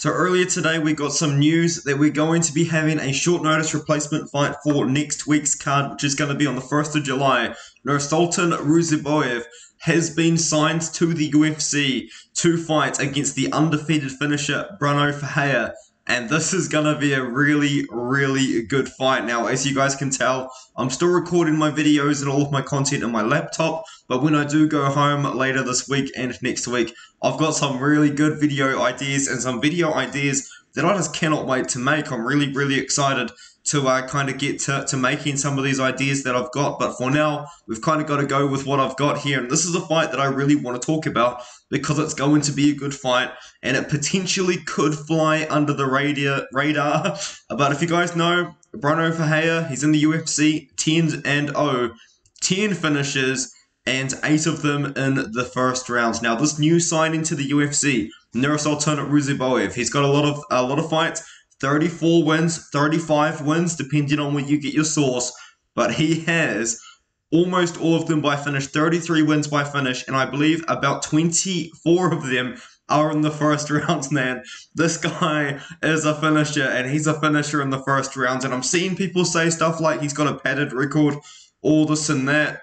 So earlier today we got some news that we're going to be having a short notice replacement fight for next week's card, which is going to be on the 1st of July. Nursulton Ruziboev has been signed to the UFC to fight against the undefeated finisher Brunno Ferreira. And this is going to be a really good fight. Now, as you guys can tell, I'm still recording my videos and all of my content on my laptop. But when I do go home later this week and next week, I've got some really good video ideas and some video ideas that I just cannot wait to make. I'm really excited to kind of get to making some of these ideas that I've got. But for now, we've kind of got to go with what I've got here. And this is a fight that I really want to talk about because it's going to be a good fight and it potentially could fly under the radar. But if you guys know, Brunno Ferreira, he's in the UFC 10-0, 10 finishes, and 8 of them in the first rounds. Now, this new signing to the UFC, Nursulton Ruziboev, he's got a lot of fights. 34 wins, 35 wins, depending on where you get your source. But he has almost all of them by finish, 33 wins by finish, and I believe about 24 of them are in the first rounds, man. This guy is a finisher, and he's a finisher in the first rounds. And I'm seeing people say stuff like he's got a padded record, all this and that.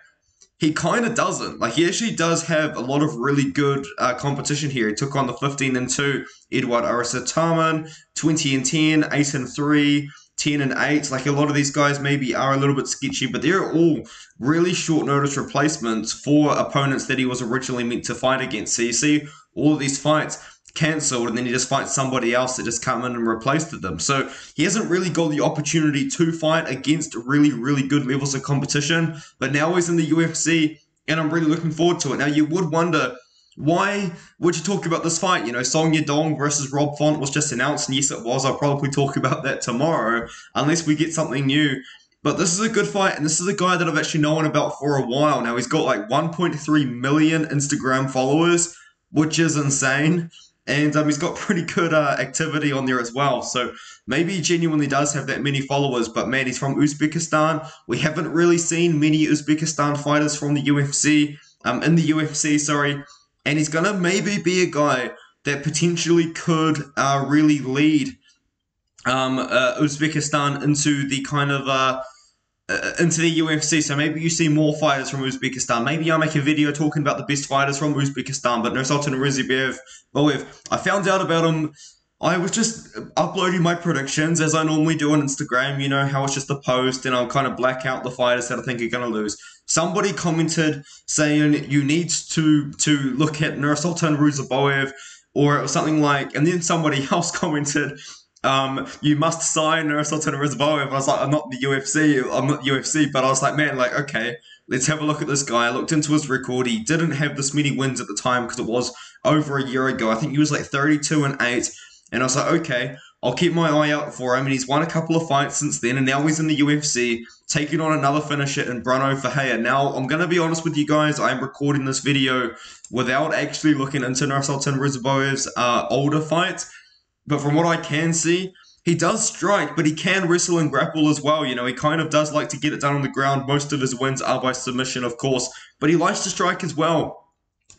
He kind of doesn't. Like, he actually does have a lot of really good competition here. He took on the 15-2 Edward Aristataman, 20-10, 8-3, 10-8. Like, a lot of these guys maybe are a little bit sketchy, but they're all really short notice replacements for opponents that he was originally meant to fight against. So you see all of these fights cancelled, and then he just fights somebody else that just come in and replaced them. So he hasn't really got the opportunity to fight against really good levels of competition, but now he's in the UFC, and I'm really looking forward to it. Now, you would wonder, why would you talk about this fight? You know, Song Yadong versus Rob Font was just announced, and yes, it was. I'll probably talk about that tomorrow, unless we get something new. But this is a good fight, and this is a guy that I've actually known about for a while now. He's got like 1.3 million Instagram followers, which is insane. And he's got pretty good activity on there as well. So maybe he genuinely does have that many followers. But man, he's from Uzbekistan. We haven't really seen many Uzbekistan fighters from the UFC, in the UFC, sorry. And he's going to maybe be a guy that potentially could really lead Uzbekistan into the kind of into the UFC. So maybe you see more fighters from Uzbekistan. Maybe I'll make a video talking about the best fighters from Uzbekistan. But Nursulton Ruziboev, I found out about him. I was just uploading my predictions as I normally do on Instagram. You know how it's just a post and I'll kind of black out the fighters that I think are going to lose. Somebody commented saying you need to look at Nursulton Ruziboev or something like, and then somebody else commented, you must sign Nursulton Ruziboev. I was like, I'm not the UFC, but I was like, man, like, okay, let's have a look at this guy. I looked into his record. He didn't have this many wins at the time because it was over a year ago. I think he was like 32-8, and I was like, okay, I'll keep my eye out for him. And he's won a couple of fights since then, and now he's in the UFC, taking on another finisher in Brunno Ferreira. Now, I'm going to be honest with you guys, I'm recording this video without actually looking into Nursulton Ruziboev's older fights. But from what I can see, he does strike, but he can wrestle and grapple as well. You know, he kind of does like to get it done on the ground. Most of his wins are by submission, of course, but he likes to strike as well.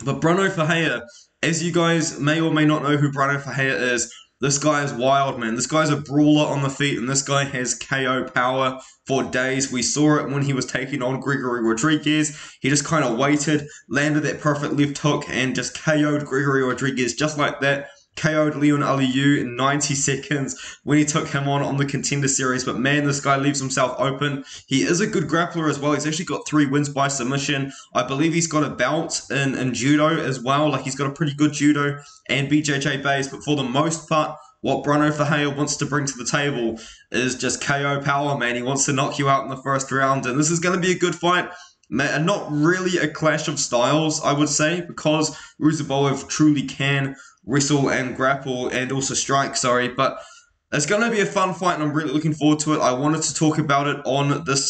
But Brunno Ferreira, as you guys may or may not know who Brunno Ferreira is, this guy is wild, man. This guy's a brawler on the feet, and this guy has KO power for days. We saw it when he was taking on Gregory Rodriguez. He just kind of waited, landed that perfect left hook, and just KO'd Gregory Rodriguez just like that. KO'd Leon Aliyu in 90 seconds when he took him on the Contender Series. But man, this guy leaves himself open. He is a good grappler as well. He's actually got 3 wins by submission. I believe he's got a belt in judo as well. Like, he's got a pretty good judo and BJJ base. But for the most part, what Brunno Ferreira wants to bring to the table is just KO power, man. He wants to knock you out in the first round. And this is going to be a good fight. And not really a clash of styles, I would say, because Ruziboev truly can wrestle and grapple and also strike, but it's going to be a fun fight and I'm really looking forward to it. I wanted to talk about it on this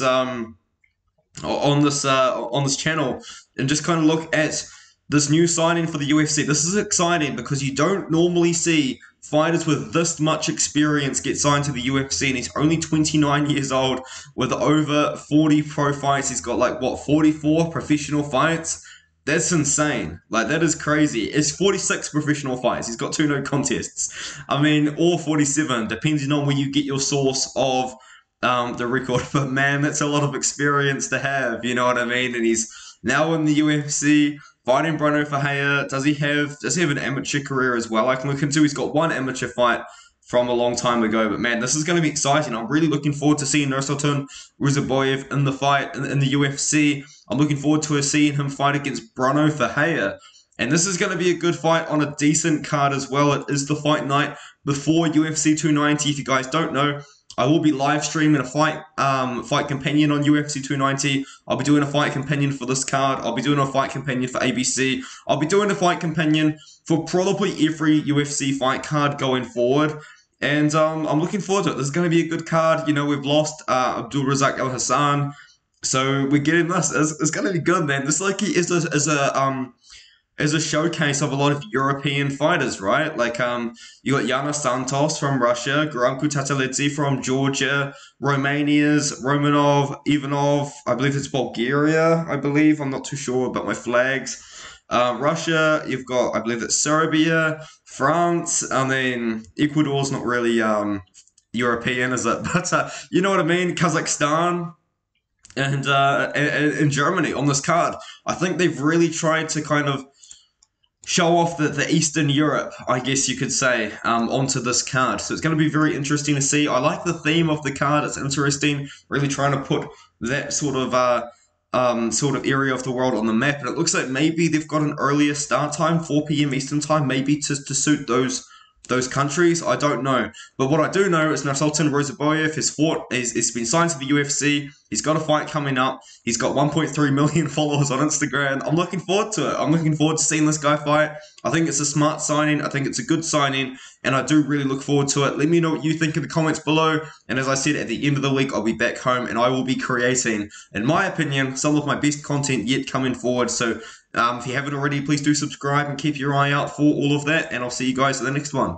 channel and just kind of look at this new signing for the UFC. This is exciting because you don't normally see fighters with this much experience get signed to the UFC, and he's only 29 years old with over 40 pro fights. He's got like, what, 44 professional fights? That's insane. Like, that is crazy. It's 46 professional fights. He's got 2 no contests. I mean, or 47, depending on where you get your source of the record. But man, that's a lot of experience to have. You know what I mean? And he's now in the UFC fighting Brunno Ferreira. Does he have an amateur career as well? I can look into. He's got 1 amateur fight from a long time ago. But man, this is going to be exciting. I'm really looking forward to seeing Nursulton Ruziboev in the fight in the UFC. I'm looking forward to seeing him fight against Brunno Ferreira. And this is going to be a good fight on a decent card as well. It is the fight night before UFC 290. If you guys don't know, I will be live streaming a fight companion on UFC 290. I'll be doing a fight companion for this card. I'll be doing a fight companion for ABC. I'll be doing a fight companion for probably every UFC fight card going forward. And I'm looking forward to it. This is going to be a good card. You know, we've lost Abdul Razak Al Hassan, so we're getting this. It's going to be good, man. This is a showcase of a lot of European fighters, right? Like you got Yana Santos from Russia, Granku Tatalidze from Georgia, Romania's Romanov, Ivanov, I believe it's Bulgaria, I'm not too sure about my flags. Russia, you've got, I believe it's Serbia, France, I mean, Ecuador's not really European, is it? But you know what I mean? Kazakhstan, and Germany on this card. I think they've really tried to kind of show off the Eastern Europe, I guess you could say, onto this card. So it's going to be very interesting to see. I like the theme of the card. It's interesting, really trying to put that sort of area of the world on the map. And it looks like maybe they've got an earlier start time, 4 p.m. Eastern time, maybe to suit those countries. I don't know. But what I do know is Nursulton Ruziboev has fought, he's been signed to the UFC. He's got a fight coming up. He's got 1.3 million followers on Instagram. I'm looking forward to it. I'm looking forward to seeing this guy fight. I think it's a smart signing. I think it's a good signing. And I do really look forward to it. Let me know what you think in the comments below. And as I said, at the end of the week, I'll be back home and I will be creating, in my opinion, some of my best content yet coming forward. So if you haven't already, please do subscribe and keep your eye out for all of that. And I'll see you guys in the next one.